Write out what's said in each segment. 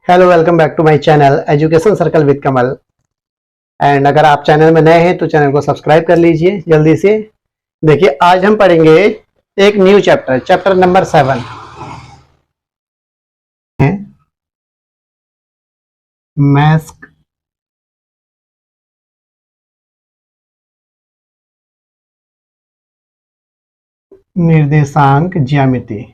Hello, welcome back to my channel education circle with Kamal. And अगर आप channel में नए हैं तो चैनल को सब्सक्राइब कर लीजिए जल्दी से। देखिए, आज हम पढ़ेंगे एक न्यू चैप्टर नंबर 7 है मैथ्स निर्देशांक ज्यामिति।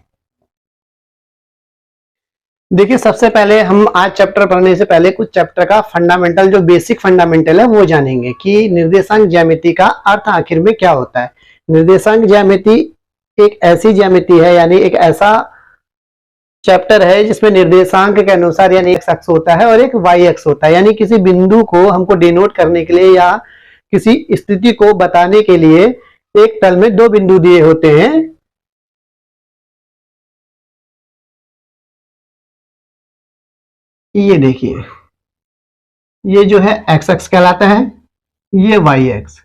देखिए, सबसे पहले हम आज चैप्टर पढ़ने से पहले कुछ चैप्टर का फंडामेंटल, जो बेसिक फंडामेंटल है वो जानेंगे कि निर्देशांक ज्यामिति का अर्थ आखिर में क्या होता है। निर्देशांक ज्यामिति एक ऐसी ज्यामिति है, यानी एक ऐसा चैप्टर है जिसमें निर्देशांक के अनुसार यानी एक एक्स होता है और एक वाई एक्स होता है। यानी किसी बिंदु को हमको डिनोट करने के लिए या किसी स्थिति को बताने के लिए एक तल में दो बिंदु दिए होते हैं। ये देखिए, ये जो है एक्स एक्स कहलाता है, ये वाई एक्स।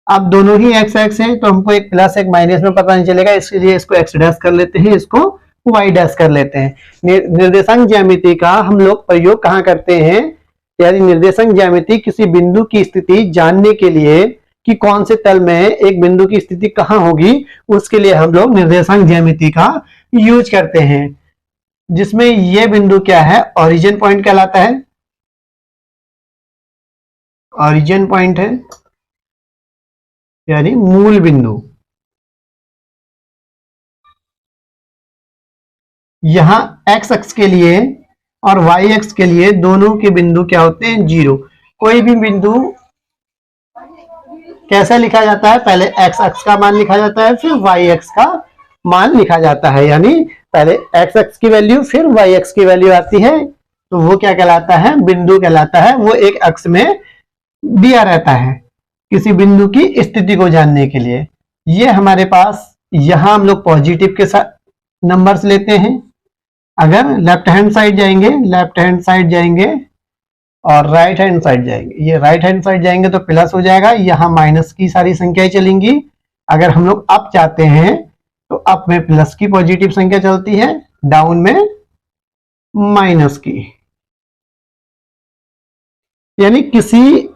अब दोनों ही एक्स एक्स है तो हमको एक प्लस एक माइनस में पता नहीं चलेगा, इसलिए इसको एक्स डैश कर लेते हैं, इसको वाई डैश कर लेते हैं। निर्देशांक ज्यामिति का हम लोग प्रयोग कहाँ करते हैं, यानी निर्देशांक ज्यामिति किसी बिंदु की स्थिति जानने के लिए कि कौन से तल में एक बिंदु की स्थिति कहाँ होगी, उसके लिए हम लोग निर्देशांक ज्यामिति का यूज करते हैं। जिसमें ये बिंदु क्या है, ओरिजिन पॉइंट कहलाता है। ओरिजिन पॉइंट है यानी मूल बिंदु। यहां एक्स एक्स के लिए और वाई एक्स के लिए दोनों के बिंदु क्या होते हैं, जीरो। कोई भी बिंदु कैसे लिखा जाता है, पहले एक्स एक्स का मान लिखा जाता है, फिर वाई एक्स का मान लिखा जाता है। यानी पहले एक्स एक्स की वैल्यू फिर वाई एक्स की वैल्यू आती है, तो वो क्या कहलाता है, बिंदु कहलाता है। वो एक अक्ष में दिया रहता है किसी बिंदु की स्थिति को जानने के लिए। ये हमारे पास यहां हम लोग पॉजिटिव के साथ नंबर्स लेते हैं। अगर लेफ्ट हैंड साइड जाएंगे और राइट हैंड साइड जाएंगे, ये राइट हैंड साइड जाएंगे तो प्लस हो जाएगा, यहाँ माइनस की सारी संख्याएं चलेंगी। अगर हम लोग अप जाते हैं तो अप में प्लस की पॉजिटिव संख्या चलती है, डाउन में माइनस की। यानी किसी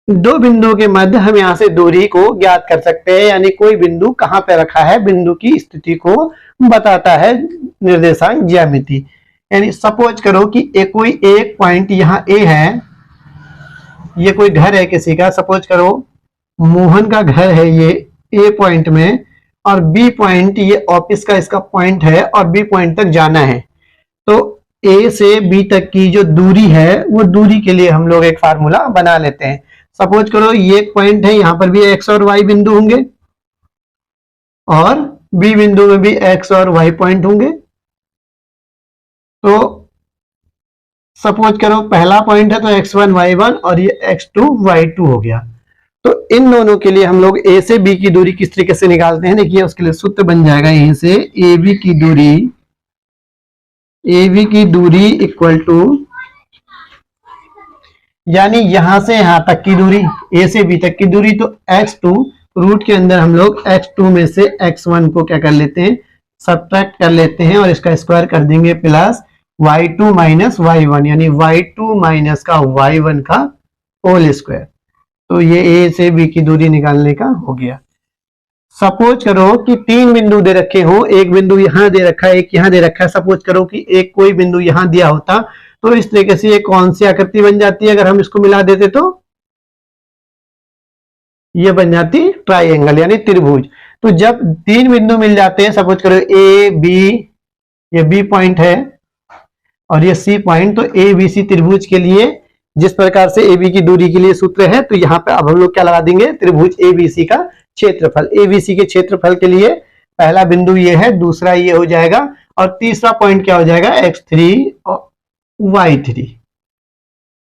दो बिंदुओं के मध्य हम यहां से दूरी को ज्ञात कर सकते हैं, यानी कोई बिंदु कहां पे रखा है, बिंदु की स्थिति को बताता है निर्देशांक ज्यामिति। यानी सपोज करो कि कोई एक पॉइंट यहाँ ए है, ये कोई घर है किसी का, सपोज करो मोहन का घर है ये ए पॉइंट में, और बी पॉइंट ये ऑफिस का इसका पॉइंट है और बी पॉइंट तक जाना है। तो ए से बी तक की जो दूरी है, वो दूरी के लिए हम लोग एक फार्मूला बना लेते हैं। सपोज करो ये एक पॉइंट है, यहां पर भी एक्स और वाई बिंदु होंगे और बी बिंदु में भी एक्स और वाई पॉइंट होंगे। तो सपोज करो पहला पॉइंट है तो x1 y1 और ये x2 y2 हो गया। तो इन दोनों के लिए हम लोग ए से बी की दूरी किस तरीके से निकालते हैं, देखिए उसके लिए सूत्र बन जाएगा यहीं से ए बी की दूरी इक्वल टू, यानी यहां से यहां तक की दूरी, ए से बी तक की दूरी, तो x2 रूट के अंदर हम लोग x2 में से x1 को क्या कर लेते हैं, सब्ट्रैक्ट कर लेते हैं और इसका स्क्वायर कर देंगे, प्लस y2 माइनस y1, यानी y2 माइनस का y1 का होल स्क्वायर। तो ये ए से बी की दूरी निकालने का हो गया। सपोज करो कि तीन बिंदु दे रखे हो, एक बिंदु यहां दे रखा है, एक यहां दे रखा है। सपोज करो कि एक कोई बिंदु यहां दिया होता तो इस तरीके से ये कौन सी आकृति बन जाती है, अगर हम इसको मिला देते तो ये बन जाती ट्राइंगल यानी त्रिभुज। तो जब तीन बिंदु मिल जाते हैं, सपोज करो ए बी, ये बी पॉइंट है और ये सी पॉइंट, तो ए बी सी त्रिभुज के लिए जिस प्रकार से ए बी की दूरी के लिए सूत्र है, तो यहाँ पे अब हम लोग क्या लगा देंगे, त्रिभुज ए बी सी का क्षेत्रफल। ए बी सी के क्षेत्रफल के लिए पहला बिंदु ये है, दूसरा ये हो जाएगा और तीसरा पॉइंट क्या हो जाएगा, x3 और y3।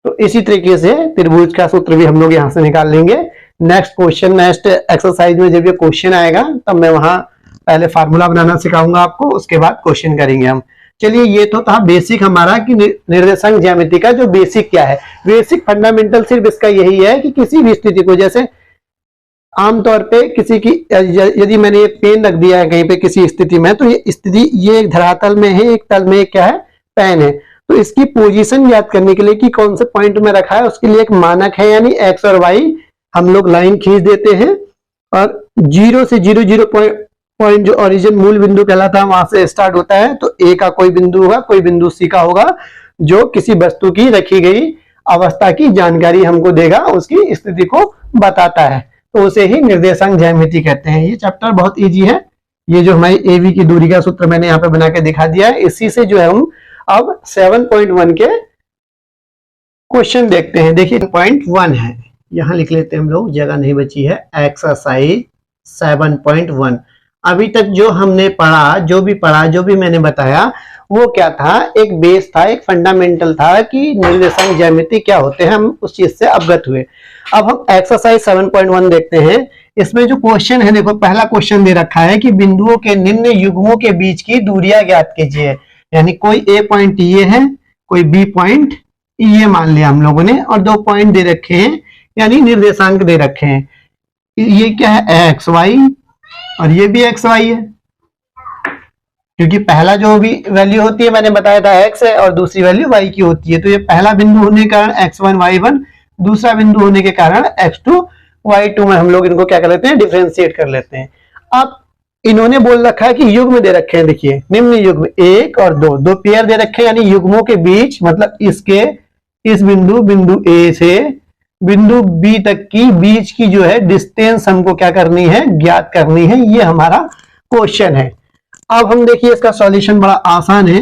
तो इसी तरीके से त्रिभुज का सूत्र भी हम लोग यहां से निकाल लेंगे। नेक्स्ट एक्सरसाइज में जब ये क्वेश्चन आएगा तब मैं वहां पहले फार्मूला बनाना सिखाऊंगा आपको, उसके बाद क्वेश्चन करेंगे हम। चलिए, ये तो था बेसिक हमारा कि निर्देशांक ज्यामिति का जो बेसिक क्या है। बेसिक फंडामेंटल सिर्फ इसका यही है कि किसी भी स्थिति को, जैसे आमतौर पे किसी की, यदि मैंने ये पेन रख दिया है कहीं पे किसी स्थिति में, तो ये स्थिति ये एक धरातल में है, एक तल में क्या है, पेन है। तो इसकी पोजीशन याद करने के लिए कि कौन से पॉइंट में रखा है, उसके लिए एक मानक है, यानी एक्स और वाई हम लोग लाइन खींच देते हैं और 0 से 0 पॉइंट जो ओरिजिन मूल बिंदु कहलाता है वहां से स्टार्ट होता है। तो ए का कोई बिंदु होगा, कोई बिंदु सी का होगा, जो किसी वस्तु की रखी गई अवस्था की जानकारी हमको देगा, उसकी स्थिति को बताता है, तो उसे ही निर्देशांक ज्यामिति कहते हैं। ये चैप्टर बहुत इजी है। ये जो हमारी एबी की दूरी का सूत्र मैंने यहाँ पे बना के दिखा दिया है, इसी से जो है हम अब 7.1 के क्वेश्चन देखते हैं। देखिए 7.1 है, यहां लिख लेते हैं हम लोग, जगह नहीं बची है। एक्सरसाइज 7.1। अभी तक जो हमने पढ़ा, जो भी मैंने बताया, वो क्या था, एक बेस था, एक फंडामेंटल था कि निर्देशांक ज्यामिति क्या होते हैं, हम उस चीज से अवगत हुए। अब हम एक्सरसाइज 7.1 देखते हैं। इसमें जो क्वेश्चन है, देखो पहला क्वेश्चन दे रखा है कि बिंदुओं के निम्न युग्मों के बीच की दूरियां ज्ञात कीजिए। यानी कोई ए पॉइंट ये है, कोई बी पॉइंट ये मान लिया हम लोगों ने, और 2 पॉइंट दे रखे हैं, यानी निर्देशांक दे रखे हैं। ये क्या है, एक्स वाई, और ये भी एक्स वाई है, क्योंकि पहला जो भी वैल्यू होती है मैंने बताया था एक्स है, और दूसरी वैल्यू वाई की होती है। तो ये पहला बिंदु होने के कारण x1 y1, दूसरा बिंदु होने के कारण x2 y2 में हम लोग इनको क्या कर लेते हैं, डिफरेंशिएट कर लेते हैं। अब इन्होंने बोल रखा है कि युग्म दे रखे हैं, देखिए निम्न युग्म 1 और 2, 2 पेयर दे रखे हैं, यानी युग्मों के बीच, मतलब इसके इस बिंदु ए से बिंदु बी तक की बीच की जो है डिस्टेंस हमको क्या करनी है, ज्ञात करनी है। ये हमारा क्वेश्चन है। अब हम देखिए इसका सॉल्यूशन बड़ा आसान है।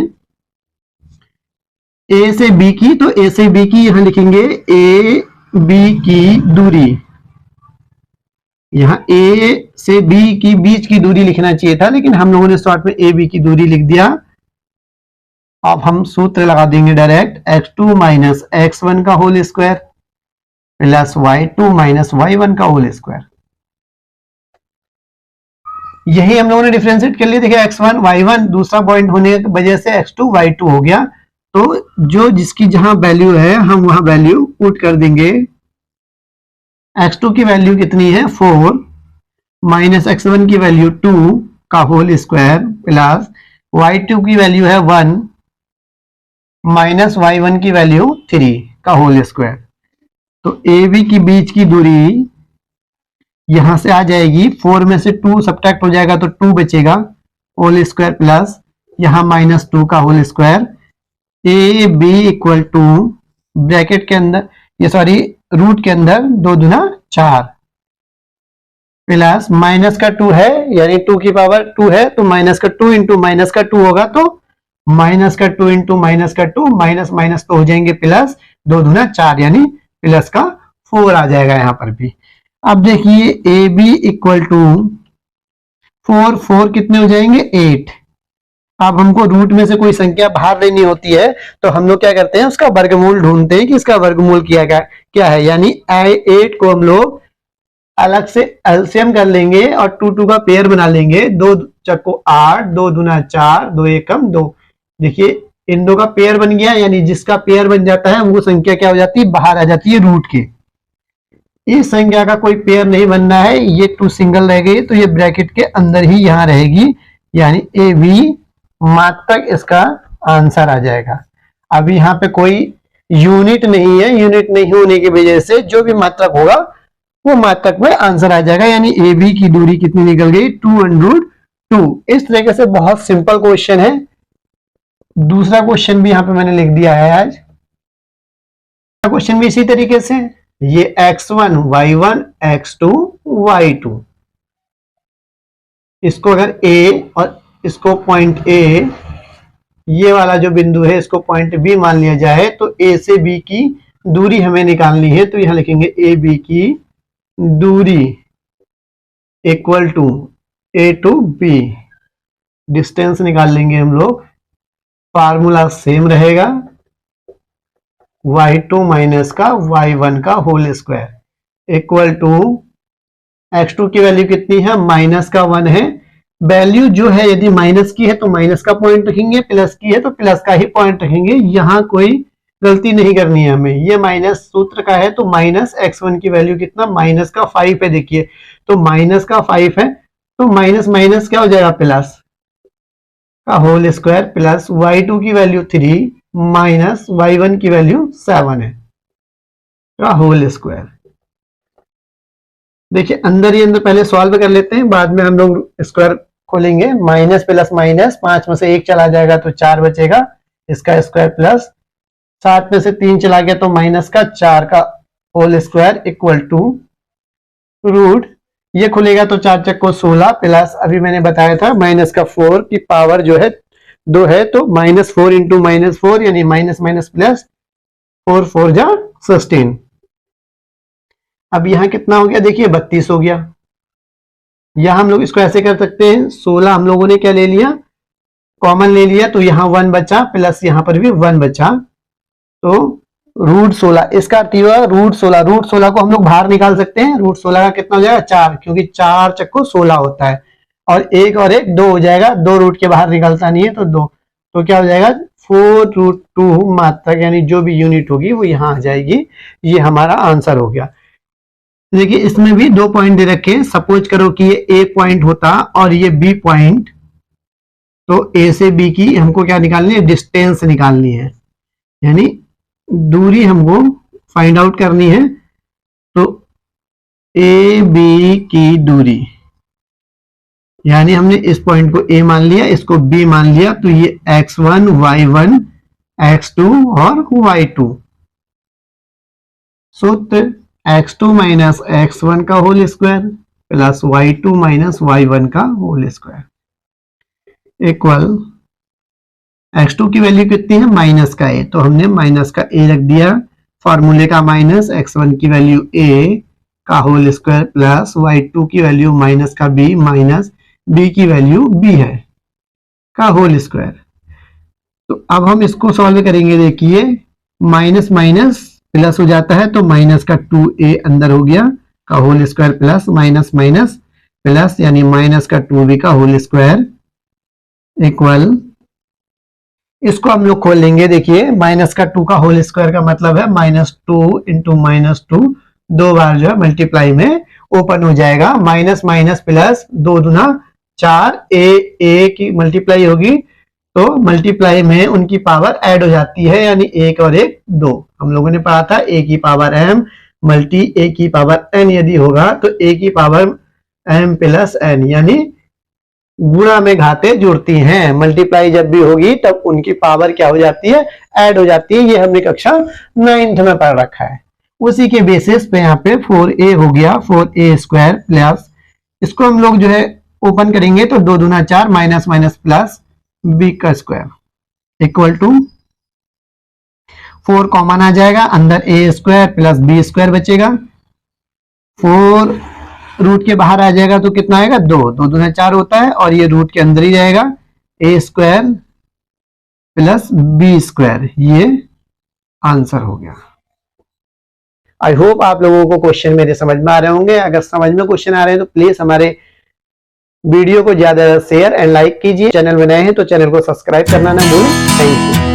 ए से बी की, तो ए से बी की यहां लिखेंगे ए बी की दूरी, यहां ए से बी की बीच की दूरी लिखना चाहिए था, लेकिन हम लोगों ने शॉर्ट में ए बी की दूरी लिख दिया। अब हम सूत्र लगा देंगे डायरेक्ट, x2 माइनस x1 का whole square plus y2 minus y1 का होल स्क्वायर। यही हम लोगों ने डिफरेंशिएट कर लिया। देखिए x1 y1 दूसरा पॉइंट होने की वजह से x2 y2 हो गया। तो जो जिसकी जहां वैल्यू है हम वहां वैल्यू पुट कर देंगे। x2 की वैल्यू कितनी है 4, माइनस x1 की वैल्यू 2 का होल स्क्वायर प्लस y2 की वैल्यू है 1 माइनस y1 की वैल्यू 3 का होल स्क्वायर। तो AB की बीच की दूरी यहां से आ जाएगी, 4 में से 2 सब्ट्रैक्ट हो जाएगा तो 2 बचेगा, होल स्क्वायर प्लस यहां माइनस 2 का whole square. A B equal to bracket के अंदर, ये सॉरी रूट के अंदर 2 दूना 4 प्लस माइनस का 2 है, यानी 2 की पावर 2 है, तो माइनस का 2 इंटू माइनस का 2 होगा, तो माइनस का 2 इंटू माइनस का 2, माइनस माइनस तो हो जाएंगे प्लस, 2 दूना 4 यानी प्लस का 4 आ जाएगा यहां पर भी। अब देखिए ए बी इक्वल टू 4, 4 कितने हो जाएंगे 8। अब हमको रूट में से कोई संख्या बाहर लेनी होती है, तो हम लोग क्या करते हैं, उसका वर्गमूल ढूंढते हैं कि इसका वर्गमूल क्या है, यानी 8 को हम लोग अलग से एलसीएम कर लेंगे और 2 2 का पेयर बना लेंगे। 2 चक्को 8, 2 दूना 4, 2 एकम 2। देखिए इन दो का पेयर बन गया, यानी जिसका पेयर बन जाता है वो संख्या क्या हो जाती है, बाहर आ जाती है रूट के। इस संख्या का कोई पेयर नहीं बनना है, ये 2 सिंगल रह गई, तो ये ब्रैकेट के अंदर ही यहां रहेगी, यानी ए बी मात्रक इसका आंसर आ जाएगा। अब यहाँ पे कोई यूनिट नहीं है, यूनिट नहीं होने की वजह से जो भी मात्रक होगा वो मात्रक में आंसर आ जाएगा, यानी ए बी की दूरी कितनी निकल गई 2√2। इस तरीके से बहुत सिंपल क्वेश्चन है। दूसरा क्वेश्चन भी यहाँ पे मैंने लिख दिया है आज। क्वेश्चन भी इसी तरीके से, ये x1 y1 x2 y2, इसको अगर a और इसको पॉइंट a, ये वाला जो बिंदु है इसको पॉइंट b मान लिया जाए, तो a से b की दूरी हमें निकालनी है। तो यहां लिखेंगे ए बी की दूरी equal to a to b, distance निकाल लेंगे हम लोग। फार्मूला सेम रहेगा, y2 माइनस का y1 का whole square equal to x2 की वैल्यू कितनी है, माइनस का 1 है। वैल्यू जो है यदि माइनस की है तो माइनस का पॉइंट रखेंगे, प्लस की है तो प्लस का ही पॉइंट रखेंगे। यहां कोई गलती नहीं करनी है हमें। ये माइनस सूत्र का है, तो माइनस x1 की वैल्यू कितना, माइनस का 5 है। देखिए तो माइनस का 5 है, तो माइनस माइनस क्या हो जाएगा प्लस, का होल स्क्वायर प्लस y2 की वैल्यू 3 माइनस y1 की वैल्यू 7 है का होल स्क्वायर। देखिए अंदर ही अंदर पहले सॉल्व कर लेते हैं, बाद में हम लोग स्क्वायर खोलेंगे। माइनस प्लस माइनस, 5 में से 1 चला जाएगा तो 4 बचेगा, इसका स्क्वायर प्लस 7 में से 3 चला गया तो माइनस का 4 का whole square equal to root, ये खुलेगा तो 4 चक्को 16 प्लस अभी मैंने बताया था माइनस का 4 की पावर जो है 2 है तो -4 इंटू -4 यानी माइनस माइनस प्लस 4 4 जा 16। अब यहां कितना हो गया, देखिए 32 हो गया। यहां हम लोग इसको ऐसे कर सकते हैं, 16 हम लोगों ने क्या ले लिया, कॉमन ले लिया तो यहां 1 बचा प्लस यहां पर भी 1 बचा तो रूट 16, इसका अर्थ हुआ रूट 16 को हम लोग बाहर निकाल सकते हैं। रूट 16 का कितना हो जाएगा 4, क्योंकि 4 चक्को 16 होता है और एक 2 हो जाएगा, 2 रूट के बाहर निकलता नहीं है तो 2, तो क्या हो जाएगा 4√2 मात्रक, यानी जो भी यूनिट होगी वो यहां आ जाएगी। ये हमारा आंसर हो गया। देखिए इसमें भी 2 पॉइंट दे रखे हैं, सपोज करो कि ये ए पॉइंट होता और ये बी पॉइंट, तो ए से बी की हमको क्या निकालनी है, डिस्टेंस निकालनी है, यानी दूरी हमको फाइंड आउट करनी है। तो ए बी की दूरी, यानी हमने इस पॉइंट को ए मान लिया, इसको बी मान लिया, तो ये x1 y1 x2 और y2। सूत्र x2 माइनस x1 का whole square plus y2 minus y1 का होल स्क्वायर इक्वल x2 की वैल्यू कितनी है, माइनस का a, तो हमने माइनस का a रख दिया, फॉर्मूले का माइनस, x1 की वैल्यू a का होल स्क्वायर प्लस y2 की वैल्यू माइनस का b माइनस b की वैल्यू b है का होल स्क्वायर। तो अब हम इसको सॉल्व करेंगे। देखिए माइनस माइनस प्लस हो जाता है तो माइनस का 2a अंदर हो गया का whole square plus minus minus plus, यानी माइनस का 2b का होल स्क्वायर इक्वल, इसको हम लोग खोल लेंगे। देखिए माइनस का 2 का होल स्क्वायर का मतलब है -2 इंटू -2, 2 बार जो है मल्टीप्लाई में ओपन हो जाएगा, माइनस माइनस प्लस 2 दूना 4, ए की मल्टीप्लाई होगी तो मल्टीप्लाई में उनकी पावर ऐड हो जाती है, यानी 1 और 1 2। हम लोगों ने पढ़ा था a की पावर m मल्टी a की पावर n यदि होगा तो a की पावर m प्लस n, यानी गुणा में घाते जुड़ती हैं, मल्टीप्लाई जब भी होगी तब उनकी पावर क्या हो जाती है, ऐड हो जाती है। ये हमने कक्षा 9th में पढ़ रखा है। उसी के बेसिस पे यहाँ पे 4a हो गया, 4a स्क्वायर प्लस, इसको हम लोग जो है ओपन करेंगे तो 2 दूना 4 माइनस माइनस प्लस b का स्क्वायर इक्वल टू 4 कॉमन आ जाएगा, अंदर a square plus b square बचेगा, 4 रूट के बाहर आ जाएगा तो कितना आएगा 2, 2 दूना 4 होता है और ये रूट के अंदर ही जाएगा, a square plus b square, ये आंसर हो गया। आई होप आप लोगों को क्वेश्चन मेरे समझ में आ रहे होंगे। अगर समझ में क्वेश्चन आ रहे हैं तो प्लीज हमारे वीडियो को ज्यादा शेयर एंड लाइक कीजिए। चैनल बनाए हैं तो चैनल को सब्सक्राइब करना ना भूलें। Thank you.